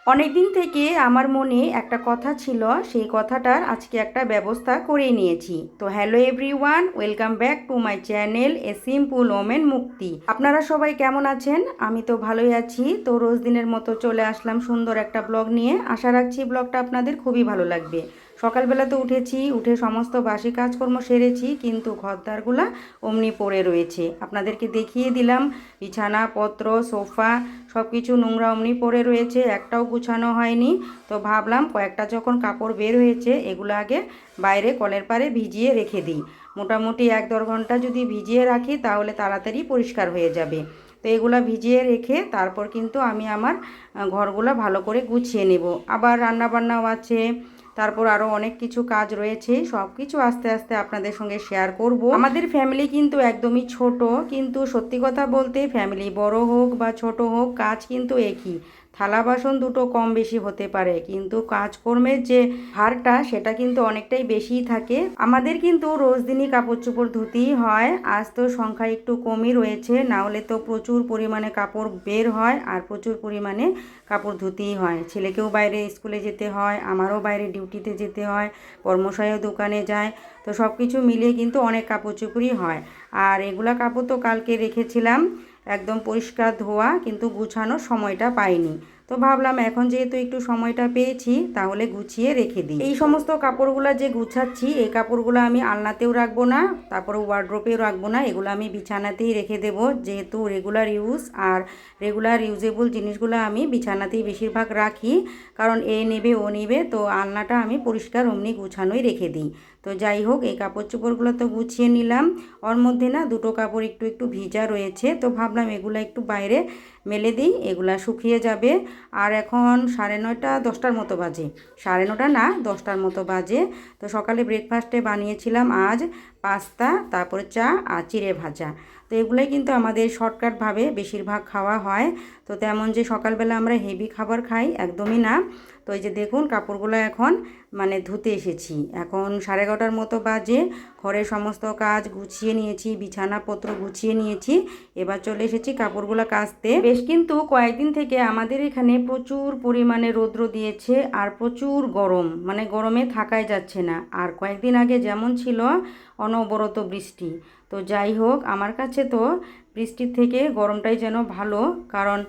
অনেক দিন থেকে আমার মনে একটা কথা ছিল, সেই কথাটার আজকে একটা ব্যবস্থা করে নিয়েছি। তো hello everyone, welcome back to my channel a simple women মুক্তি। আপনারা সবাই কেমন আছেন? আমি তো ভালোই আছি। তো রোজ দিনের মতো চলে আসলাম সুন্দর একটা ব্লগ নিয়ে। আশা রাখছি ব্লগটা আপনাদের খুবই ভালো লাগবে। সকালবেলা তো উঠেছি, উঠে সমস্ত বাসি কাজকর্ম সেরেছি, কিন্তু ঘরদারগুলা অমনি পড়ে রয়েছে। আপনাদেরকে দেখিয়ে দিলাম বিছানাপত্র, সোফা সব কিছু নোংরা অমনি পড়ে রয়েছে, একটাও গুছানো হয়নি। তো ভাবলাম কয়েকটা যখন কাপড় বের হয়েছে, এগুলো আগে বাইরে কলের পাড়ে ভিজিয়ে রেখে দিই। মোটামুটি 1-1.5 ঘন্টা যদি ভিজিয়ে রাখি তাহলে তাড়াতাড়ি পরিষ্কার হয়ে যাবে। তো এগুলো ভিজিয়ে রেখে তারপর কিন্তু আমি আমার ঘরগুলো ভালো করে গুছিয়ে নেব। আবার রান্নাবান্নাও আছে, তারপর আরও অনেক কিছু কাজ রয়েছে, সব কিছু আস্তে আস্তে আপনাদের সঙ্গে শেয়ার করব। আমাদের ফ্যামিলি কিন্তু একদমই ছোট, কিন্তু সত্যি কথা বলতে ফ্যামিলি বড় হোক বা ছোট হোক, কাজ কিন্তু একই। থালা বাসন দুটো কম বেশি হতে পারে, কিন্তু কাজকর্মের যে হারটা সেটা কিন্তু অনেকটাই বেশিই থাকে। আমাদের কিন্তু রোজ দিনই কাপড় চোপড় ধুতেই হয়। আজ তো সংখ্যা একটু কমই রয়েছে, না হলে তো প্রচুর পরিমাণে কাপড় বের হয় আর প্রচুর পরিমাণে কাপড় ধুতেই হয়। ছেলেকেও বাইরে স্কুলে যেতে হয়, আমারও বাইরে ডিউটিতে যেতে হয়, কর্মশায়ও দোকানে যায়। তো সব কিছু মিলিয়ে কিন্তু অনেক কাপড় চোপড়ই হয়। আর এগুলা কাপড় তো কালকে রেখেছিলাম একদম পরিষ্কার ধোয়া, কিন্তু গুছানোর সময়টা পাইনি। তো ভাবলাম এখন যেহেতু একটু সময়টা পেয়েছি, তাহলে গুছিয়ে রেখে দিই। এই সমস্ত কাপড়গুলো যে গুছাচ্ছি, এই কাপড়গুলো আমি আলনাতেও রাখবো না, তারপরে ওয়ার্ড্রোপেও রাখবো না, এগুলো আমি বিছানাতেই রেখে দেব। যেহেতু রেগুলার ইউজ আর রেগুলার ইউজেবল জিনিসগুলো আমি বিছানাতেই বেশিরভাগ রাখি, কারণ এ নেবে ও নেবে, তো আলনাটা আমি পরিষ্কার অমনি গুছানোই রেখে দিই। তো যাই হোক, এই কাপড় চোপড়গুলো তো গুছিয়ে নিলাম। ওর মধ্যে না দুটো কাপড় একটু একটু ভিজা রয়েছে, তো ভাবলাম এগুলো একটু বাইরে মেলে দিই, এগুলা শুকিয়ে যাবে। আর এখন 9:30 10টার মতো বাজে, 9:30 না 10টার মতো বাজে। তো সকালে ব্রেকফাস্টে বানিয়েছিলাম আজ পাস্তা, তারপরে চা আর চিড়ে ভাজা। তো এগুলোই কিন্তু আমাদের শর্টকাটভাবে বেশিরভাগ খাওয়া হয়। তো তেমন যে সকালবেলা আমরা হেভি খাবার খাই, একদমই না। তো এই যে দেখুন কাপড়গুলো এখন ধুতে এসেছি, এখন 11:30টার মতো বাজে। ঘরের সমস্ত কাজ গুছিয়ে নিয়েছি, বিছানাপত্র গুছিয়ে নিয়েছি, এবার চলে এসেছি কাপড়গুলো কাচতে। বেশ কিন্তু কয়েকদিন থেকে আমাদের এখানে প্রচুর পরিমাণে রৌদ্র দিয়েছে আর প্রচুর গরম, গরমে থাকাই যাচ্ছে না। আর কয়েকদিন আগে যেমন ছিল অনবরত বৃষ্টি। তো যাই হোক, আমার কাছে তো বৃষ্টির থেকে গরমটাই যেন ভালো, কারণ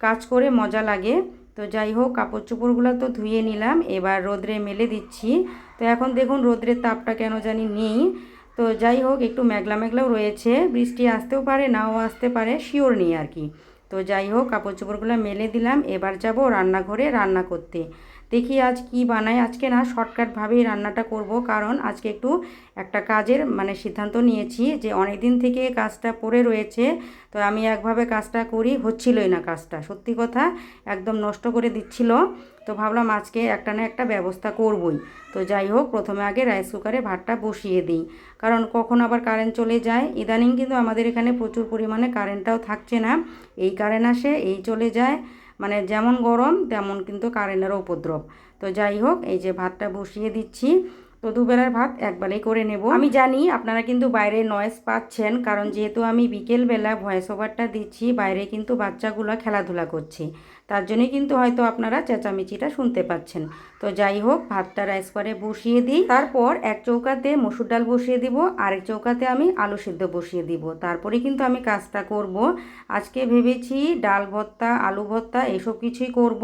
কাজ করে মজা লাগে। তো যাই হোক, কাপড় চোপড়গুলো তো ধুয়ে নিলাম, এবার রোদ্রে মেলে দিচ্ছি। তো এখন দেখুন রোদ্রের তাপটা কেন জানি নেই। তো যাই হোক, একটু মেঘলা মেঘলাও রয়েছে, বৃষ্টি আসতেও পারে নাও আসতে পারে, শিওর নেই আর কি। তো যাই হোক, কাপড় চোপড়গুলো মেলে দিলাম, এবার যাব রান্নাঘরে রান্না করতে। দেখি আজ কি বানাই। আজকে না শর্টকাটভাবেই রান্নাটা করব, কারণ আজকে একটু একটা কাজের সিদ্ধান্ত নিয়েছি, যে অনেক দিন থেকে কাজটা পড়ে রয়েছে। তো আমি একভাবে কাজটা করি, হচ্ছিলই না কাজটা, সত্যি কথা একদম নষ্ট করে দিচ্ছিল। তো ভাবলাম আজকে একটা না একটা ব্যবস্থা করবই। তো যাই হোক, প্রথমে আগে রাইস কুকারে ভাতটা বসিয়ে দিই, কারণ কখন আবার কারেন্ট চলে যায়। ইদানিং কিন্তু আমাদের এখানে প্রচুর পরিমাণে কারেন্টটাও থাকছে না, এই কারেন্ট আসে এই চলে যায়, যেমন গরম তেমন কিন্তু কারেন্টেরও উপদ্রব। তো যাই হোক, এই যে ভাতটা বসিয়ে দিচ্ছি। তো দুবেলার ভাত একবেলাই করে নেব। আমি জানি আপনারা কিন্তু বাইরে নয়েজ পাচ্ছেন, কারণ যেহেতু আমি বিকেলবেলা ভয়েস ওভারটা দিচ্ছি, বাইরে কিন্তু বাচ্চাগুলো খেলাধুলা করছে, তার জন্যই কিন্তু হয়তো আপনারা চেঁচামেচিটা শুনতে পাচ্ছেন। তো যাই হোক, ভাতটা রাইস করে বসিয়ে দিই, তারপর এক চৌকাতে মসুর ডাল বসিয়ে দিব, আরেক চৌকাতে আমি আলু সিদ্ধ বসিয়ে দিব, তারপরে কিন্তু আমি কাজটা করব। আজকে ভেবেছি ডাল ভর্তা, আলু ভর্তা এসব কিছুই করব,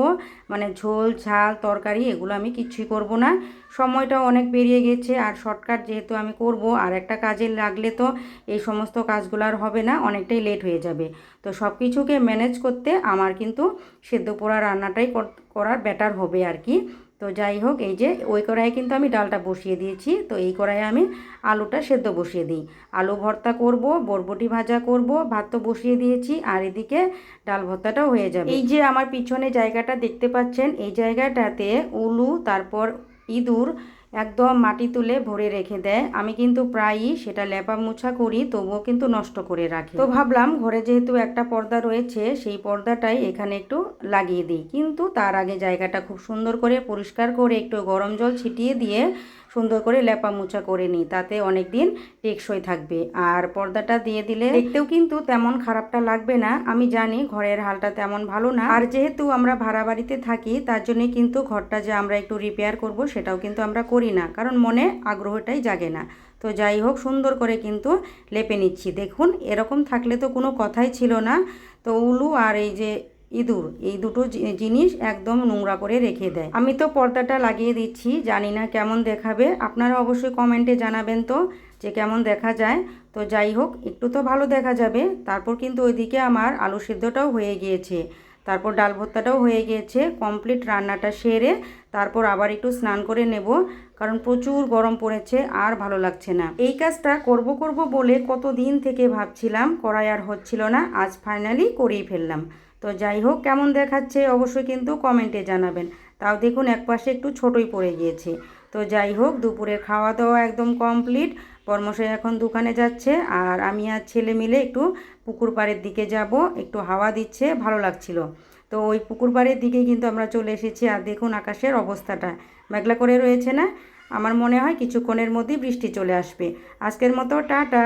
ঝোল ঝাল তরকারি এগুলো আমি কিছুই করব না। সময়টা অনেক বেরিয়ে গেছে, আর শর্টকাট যেহেতু আমি করব, আর একটা কাজে লাগলে তো এই সমস্ত কাজগুলো আর হবে না, অনেকটাই লেট হয়ে যাবে। তো সব কিছুকে ম্যানেজ করতে আমার কিন্তু সেদ্ধ পোড়া রান্নাটাই করার বেটার হবে আর কি। তো যাই হোক, এই যে ওই কড়াইয়ে কিন্তু আমি ডালটা বসিয়ে দিয়েছি, তো এই কড়াইয়ে আমি আলুটা সেদ্ধ বসিয়ে দিই। আলু ভর্তা করব, বরবটি ভাজা করব, ভাত তো বসিয়ে দিয়েছি, আর এদিকে ডাল ভর্তাটাও হয়ে যাবে। এই যে আমার পিছনে জায়গাটা দেখতে পাচ্ছেন, এই জায়গাটাতে উলু তারপর ইঁদুর একদম মাটি তুলে ভরে রেখে দেয়। আমি কিন্তু প্রায়ই সেটা লেপা মোছা করি, তবুও কিন্তু নষ্ট করে রাখি। তো ভাবলাম ঘরে যেহেতু একটা পর্দা রয়েছে, সেই পর্দাটাই এখানে একটু লাগিয়ে দিই, কিন্তু তার আগে জায়গাটা খুব সুন্দর করে পরিষ্কার করে একটু গরম জল ছিটিয়ে দিয়ে সুন্দর করে লেপা মোছা করে নিই, তাতে অনেক দিন টেকসই থাকবে। আর পর্দাটা দিয়ে দিলে দেখতেও কিন্তু তেমন খারাপটা লাগবে না। আমি জানি ঘরের হালটা তেমন ভালো না, আর যেহেতু আমরা ভাড়া বাড়িতে থাকি তার জন্য কিন্তু ঘরটা যে আমরা একটু রিপেয়ার করব সেটাও কিন্তু আমরা করি না, কারণ মনে আগ্রহটাই জাগে না। তো যাই হোক, সুন্দর করে কিন্তু লেপে নিচ্ছি। দেখুন, এরকম থাকলে তো কোনো কথাই ছিল না। তো উলু আর এই যে ইঁদুর, এই দুটো জিনিস একদম নোংরা করে রেখে দেয়। আমি তো পর্দাটা লাগিয়ে দিচ্ছি, জানি না কেমন দেখাবে, আপনারা অবশ্যই কমেন্টে জানাবেন তো যে কেমন দেখা যায়। তো যাই হোক, একটু তো ভালো দেখা যাবে। তারপর কিন্তু ওইদিকে আমার আলু সিদ্ধটাও হয়ে গিয়েছে, তারপর ডাল ভর্তাটাও হয়ে গিয়েছে। কমপ্লিট রান্নাটা সেরে তারপর আবার একটু স্নান করে নেব, কারণ প্রচুর গরম পড়েছে, আর ভালো লাগছে না। এই কাজটা করব বলে কত দিন থেকে ভাবছিলাম, করাই আর হচ্ছিল না। আজ ফাইনালি করেই ফেললাম। তো যাই হোক, কেমন দেখাচ্ছে অবশ্যই কিন্তু কমেন্টে জানাবেন। তাও দেখুন, একপাশে একটু ছোটই পড়ে গিয়েছে। তো যাই হোক, দুপুরের খাওয়া দাওয়া একদম কমপ্লিট। বর্মশাই এখন দোকানে যাচ্ছে, আর আমি আর ছেলে মিলে একটু পুকুর পাড়ের দিকে যাব। একটু হাওয়া দিচ্ছে, ভালো লাগছিল। তো ওই পুকুর পাড়ের দিকে কিন্তু আমরা চলে এসেছি। আর দেখুন আকাশের অবস্থাটা মেঘলা করে রয়েছে না? আমার মনে হয় কিছুক্ষণের মধ্যেই বৃষ্টি চলে আসবে। আজকের মতো টাটা।